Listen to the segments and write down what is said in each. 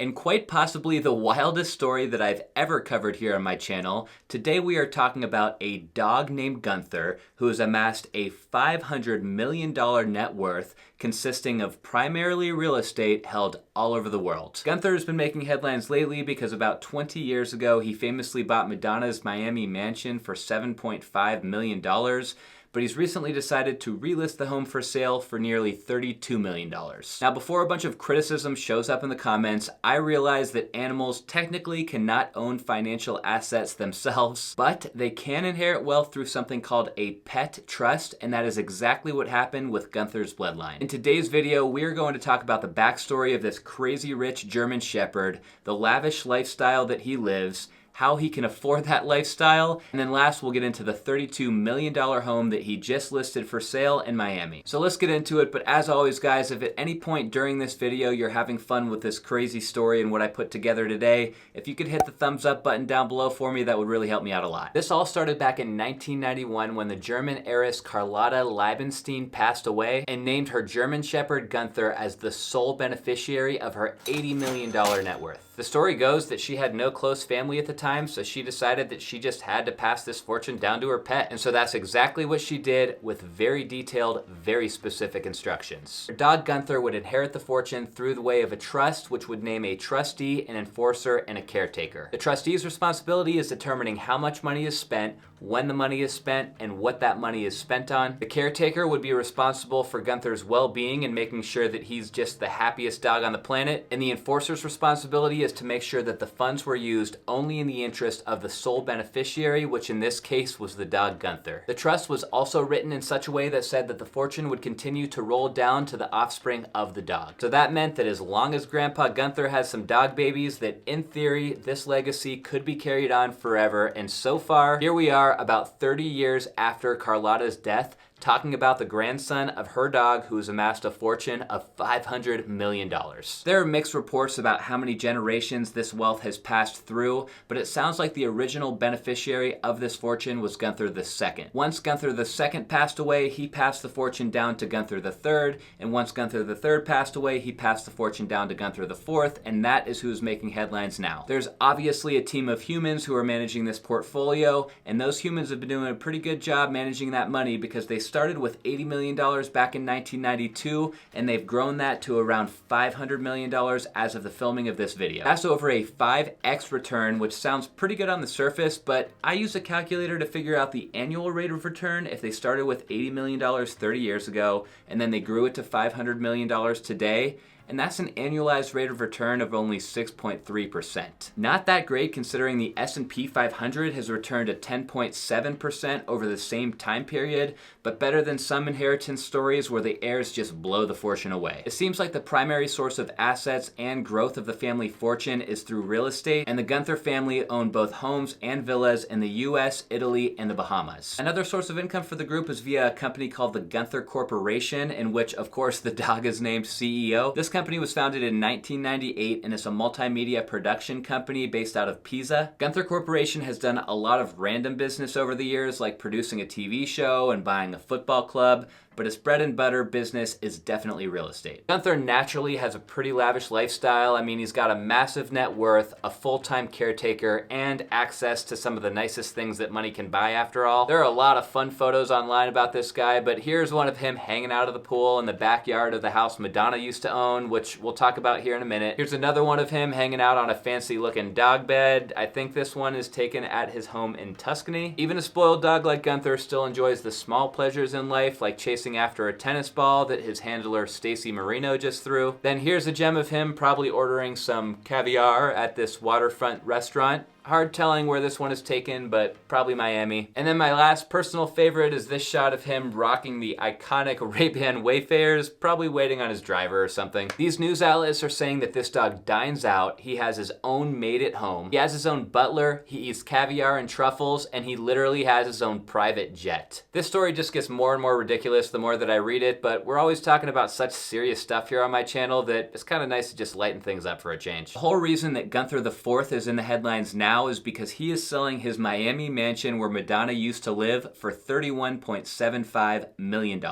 and quite possibly the wildest story that I've ever covered here on my channel. Today we are talking about a dog named Gunther who has amassed a $500 million net worth consisting of primarily real estate held all over the world. Gunther has been making headlines lately because about 20 years ago he famously bought Madonna's Miami mansion for $7.5 million. But he's recently decided to relist the home for sale for nearly $32 million. Now, before a bunch of criticism shows up in the comments, I realize that animals technically cannot own financial assets themselves, but they can inherit wealth through something called a pet trust, and that is exactly what happened with Gunther's bloodline. In today's video, we are going to talk about the backstory of this crazy rich German Shepherd, the lavish lifestyle that he lives, how he can afford that lifestyle, and then last we'll get into the $32 million home that he just listed for sale in Miami. So let's get into it, but as always guys, if at any point during this video you're having fun with this crazy story and what I put together today, if you could hit the thumbs up button down below for me, that would really help me out a lot. This all started back in 1991 when the German heiress Carlotta Liebenstein passed away and named her German Shepherd Gunther as the sole beneficiary of her $80 million net worth. The story goes that she had no close family at the time, so she decided that she just had to pass this fortune down to her pet. And so that's exactly what she did with very detailed, very specific instructions. Her dog Gunther would inherit the fortune through the way of a trust, which would name a trustee, an enforcer, and a caretaker. The trustee's responsibility is determining how much money is spent, when the money is spent, and what that money is spent on. The caretaker would be responsible for Gunther's well-being and making sure that he's just the happiest dog on the planet. And the enforcer's responsibility is to make sure that the funds were used only in the interest of the sole beneficiary, which in this case was the dog Gunther. The trust was also written in such a way that said that the fortune would continue to roll down to the offspring of the dog. So that meant that as long as Grandpa Gunther has some dog babies, that in theory, this legacy could be carried on forever. And so far, here we are about 30 years after Carlotta's death, talking about the grandson of her dog who has amassed a fortune of $500 million. There are mixed reports about how many generations this wealth has passed through, but it sounds like the original beneficiary of this fortune was Gunther II. Once Gunther II passed away, he passed the fortune down to Gunther III, and once Gunther III passed away, he passed the fortune down to Gunther IV, and that is who's making headlines now. There's obviously a team of humans who are managing this portfolio, and those humans have been doing a pretty good job managing that money because they started with $80 million back in 1992, and they've grown that to around $500 million as of the filming of this video. That's over a 5x return, which sounds pretty good on the surface, but I use a calculator to figure out the annual rate of return if they started with $80 million 30 years ago, and then they grew it to $500 million today. And that's an annualized rate of return of only 6.3%. Not that great considering the S&P 500 has returned a 10.7% over the same time period, but better than some inheritance stories where the heirs just blow the fortune away. It seems like the primary source of assets and growth of the family fortune is through real estate, and the Gunther family own both homes and villas in the US, Italy, and the Bahamas. Another source of income for the group is via a company called the Gunther Corporation, in which, of course, the dog is named CEO. This company was founded in 1998 and is a multimedia production company based out of Pisa. Gunther Corporation has done a lot of random business over the years, like producing a TV show and buying a football club, but his bread and butter business is definitely real estate. Gunther naturally has a pretty lavish lifestyle. I mean, he's got a massive net worth, a full-time caretaker, and access to some of the nicest things that money can buy after all. There are a lot of fun photos online about this guy, but here's one of him hanging out of the pool in the backyard of the house Madonna used to own, which we'll talk about here in a minute. Here's another one of him hanging out on a fancy-looking dog bed. I think this one is taken at his home in Tuscany. Even a spoiled dog like Gunther still enjoys the small pleasures in life, like chasing after a tennis ball that his handler Stacy Marino just threw. Then here's a gem of him probably ordering some caviar at this waterfront restaurant. Hard telling where this one is taken, but probably Miami. And then my last personal favorite is this shot of him rocking the iconic Ray-Ban Wayfarers, probably waiting on his driver or something. These news outlets are saying that this dog dines out, he has his own maid at home, he has his own butler, he eats caviar and truffles, and he literally has his own private jet. This story just gets more and more ridiculous the more that I read it, but we're always talking about such serious stuff here on my channel that it's kind of nice to just lighten things up for a change. The whole reason that Gunther IV is in the headlines now now is because he is selling his Miami mansion where Madonna used to live for $31.75 million.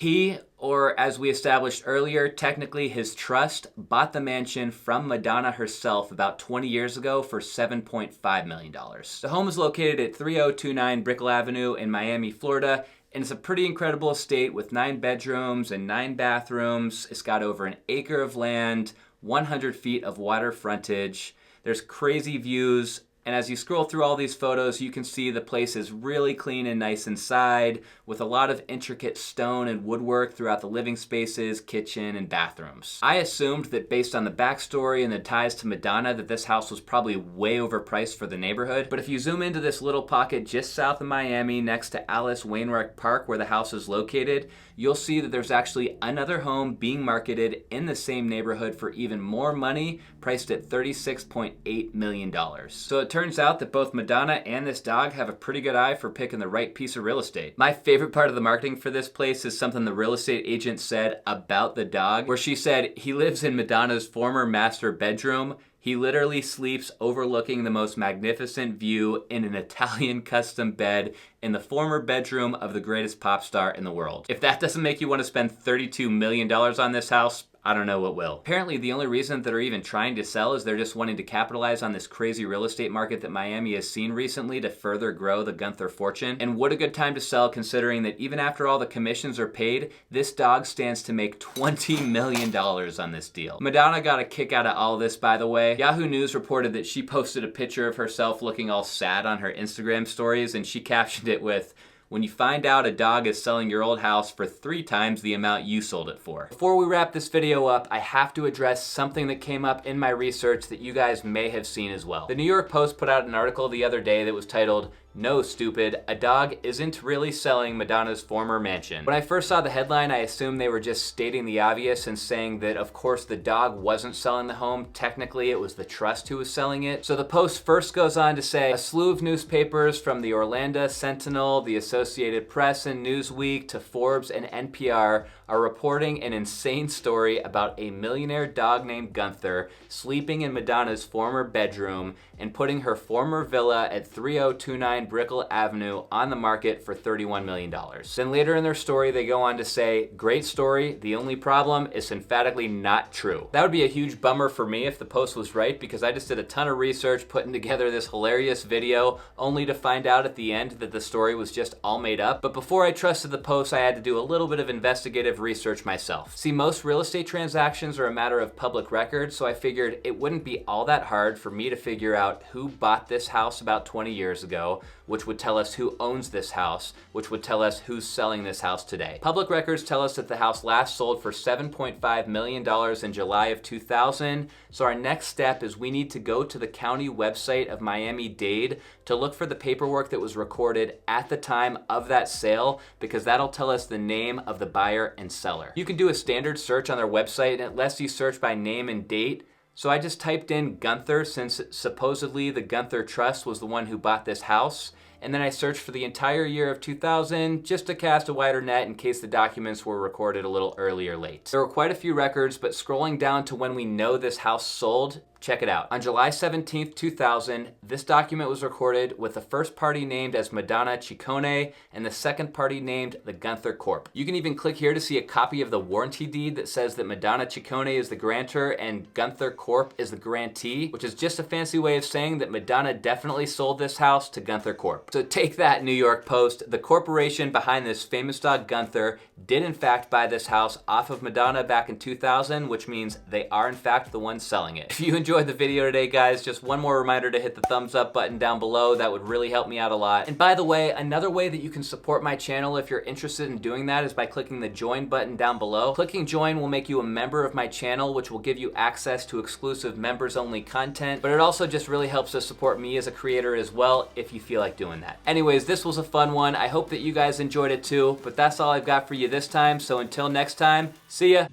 He, or as we established earlier, technically his trust, bought the mansion from Madonna herself about 20 years ago for $7.5 million. The home is located at 3029 Brickell Avenue in Miami, Florida, and it's a pretty incredible estate with 9 bedrooms and 9 bathrooms. It's got over an acre of land, 100 feet of water frontage. There's crazy views. And as you scroll through all these photos, you can see the place is really clean and nice inside, with a lot of intricate stone and woodwork throughout the living spaces, kitchen, and bathrooms. I assumed that based on the backstory and the ties to Madonna that this house was probably way overpriced for the neighborhood, but if you zoom into this little pocket just south of Miami next to Alice Wainwright Park where the house is located, you'll see that there's actually another home being marketed in the same neighborhood for even more money, priced at $36.8 million. So it turns out that both Madonna and this dog have a pretty good eye for picking the right piece of real estate. My favorite part of the marketing for this place is something the real estate agent said about the dog, where she said, "He lives in Madonna's former master bedroom. He literally sleeps overlooking the most magnificent view in an Italian custom bed in the former bedroom of the greatest pop star in the world." If that doesn't make you want to spend $32 million on this house, I don't know what will. Apparently the only reason that they're even trying to sell is they're just wanting to capitalize on this crazy real estate market that Miami has seen recently to further grow the Gunther fortune. And what a good time to sell, considering that even after all the commissions are paid, this dog stands to make $20 million on this deal. Madonna got a kick out of all this, by the way. Yahoo News reported that she posted a picture of herself looking all sad on her Instagram stories, and she captioned it with, "When you find out a dog is selling your old house for 3 times the amount you sold it for." Before we wrap this video up, I have to address something that came up in my research that you guys may have seen as well. The New York Post put out an article the other day that was titled, "No, stupid, a dog isn't really selling Madonna's former mansion." When I first saw the headline, I assumed they were just stating the obvious and saying that, of course, the dog wasn't selling the home. Technically, it was the trust who was selling it. So the Post first goes on to say, a slew of newspapers from the Orlando Sentinel, the Associated Press and Newsweek to Forbes and NPR are reporting an insane story about a millionaire dog named Gunther sleeping in Madonna's former bedroom and putting her former villa at 3029 Brickell Avenue on the market for $31 million. Then later in their story, they go on to say, "Great story, the only problem is emphatically not true." That would be a huge bummer for me if the Post was right, because I just did a ton of research putting together this hilarious video only to find out at the end that the story was just all made up. But before I trusted the Post, I had to do a little bit of investigative research myself. See, most real estate transactions are a matter of public record, so I figured it wouldn't be all that hard for me to figure out who bought this house about 20 years ago, which would tell us who owns this house, which would tell us who's selling this house today. Public records tell us that the house last sold for $7.5 million in July of 2000, so our next step is we need to go to the county website of Miami-Dade to look for the paperwork that was recorded at the time of that sale, because that'll tell us the name of the buyer and seller. You can do a standard search on their website, and it lets you search by name and date. So I just typed in Gunther, since supposedly the Gunther Trust was the one who bought this house. And then I searched for the entire year of 2000 just to cast a wider net in case the documents were recorded a little early or late. There were quite a few records, but scrolling down to when we know this house sold, check it out. On July 17th, 2000, this document was recorded with the first party named as Madonna Ciccone and the second party named the Gunther Corp. You can even click here to see a copy of the warranty deed that says that Madonna Ciccone is the grantor and Gunther Corp is the grantee, which is just a fancy way of saying that Madonna definitely sold this house to Gunther Corp. So take that, New York Post. The corporation behind this famous dog Gunther did in fact buy this house off of Madonna back in 2000, which means they are in fact the ones selling it. If you enjoyed the video today, guys, just one more reminder to hit the thumbs up button down below. That would really help me out a lot. And by the way, another way that you can support my channel if you're interested in doing that is by clicking the join button down below. Clicking join will make you a member of my channel, which will give you access to exclusive members only content, but it also just really helps us support me as a creator as well if you feel like doing that. Anyways, this was a fun one. I hope that you guys enjoyed it too, but that's all I've got for you this time. So until next time, see ya.